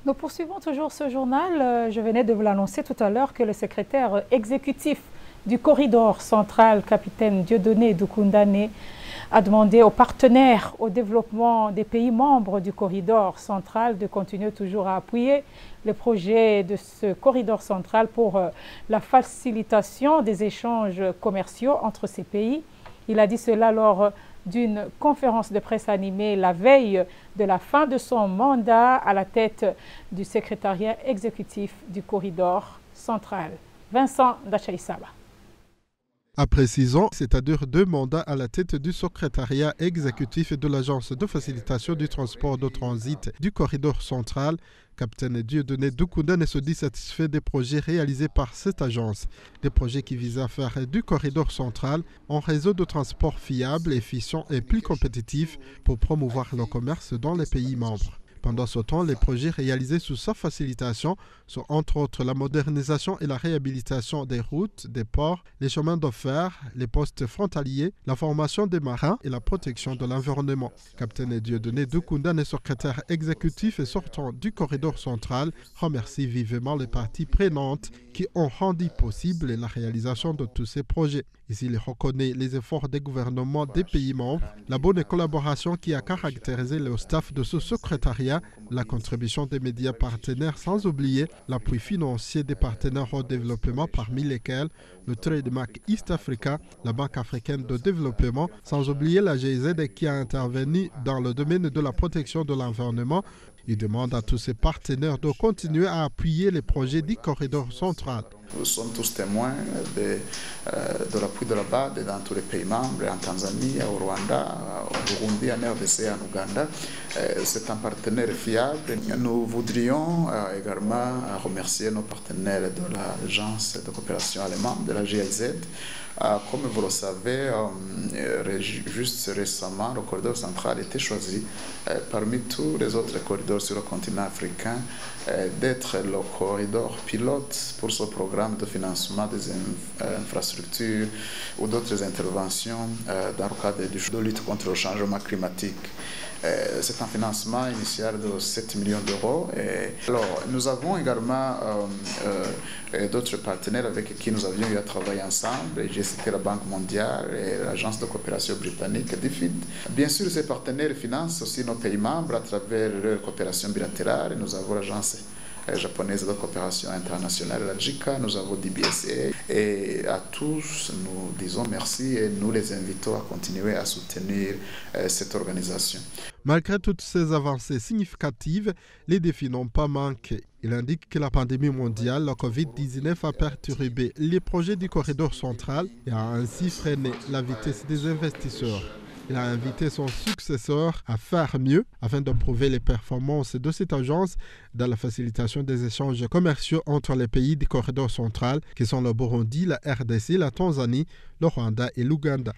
Nous poursuivons toujours ce journal. Je venais de vous l'annoncer tout à l'heure que le secrétaire exécutif du corridor central, capitaine Dieudonné Doukoundane, a demandé aux partenaires au développement des pays membres du corridor central de continuer toujours à appuyer le projet de ce corridor central pour la facilitation des échanges commerciaux entre ces pays. Il a dit cela lors d'une conférence de presse animée la veille de la fin de son mandat à la tête du secrétariat exécutif du corridor central. Vincent Dachaïsaba. Après 6 ans, c'est-à-dire 2 mandats à la tête du secrétariat exécutif de l'Agence de facilitation du transport de transit du corridor central, capitaine Dieudonné Doukoundane se dit satisfait des projets réalisés par cette agence. Des projets qui visent à faire du corridor central un réseau de transport fiable, efficient et plus compétitif pour promouvoir le commerce dans les pays membres. Pendant ce temps, les projets réalisés sous sa facilitation sont entre autres la modernisation et la réhabilitation des routes, des ports, les chemins de fer, les postes frontaliers, la formation des marins et la protection de l'environnement. Capitaine Dieudonné Doukoundane, secrétaire exécutif et sortant du corridor central, remercie vivement les parties prenantes qui ont rendu possible la réalisation de tous ces projets. Ici, il reconnaît les efforts des gouvernements des pays membres, la bonne collaboration qui a caractérisé le staff de ce secrétariat, la contribution des médias partenaires, sans oublier l'appui financier des partenaires au développement, parmi lesquels le Trademark East Africa, la Banque africaine de développement, sans oublier la GIZ qui a intervenu dans le domaine de la protection de l'environnement. Il demande à tous ses partenaires de continuer à appuyer les projets du corridor central. Nous sommes tous témoins de l'appui de la BAD dans tous les pays membres, en Tanzanie, au Rwanda, au Burundi, en RDC, en Ouganda. C'est un partenaire fiable. Nous voudrions également remercier nos partenaires de l'Agence de coopération allemande, de la GIZ. Comme vous le savez, juste récemment, le corridor central a été choisi parmi tous les autres corridors sur le continent africain d'être le corridor pilote pour ce programme de financement des infrastructures ou d'autres interventions dans le cadre de lutte contre le changement climatique. C'est un financement initial de 7 millions d'euros. Alors, nous avons également d'autres partenaires avec qui nous avions eu à travailler ensemble. J'ai cité la Banque mondiale et l'Agence de coopération britannique, DFID. Bien sûr, ces partenaires financent aussi nos pays membres à travers leur coopération bilatérale. Nous avons l'Agence japonaise de coopération internationale, la JICA, nous avons DBSA, et à tous nous disons merci et nous les invitons à continuer à soutenir cette organisation. Malgré toutes ces avancées significatives, les défis n'ont pas manqué. Il indique que la pandémie mondiale, la Covid-19, a perturbé les projets du corridor central et a ainsi freiné la vitesse des investisseurs. Il a invité son successeur à faire mieux afin de prouver les performances de cette agence dans la facilitation des échanges commerciaux entre les pays du corridor central qui sont le Burundi, la RDC, la Tanzanie, le Rwanda et l'Ouganda.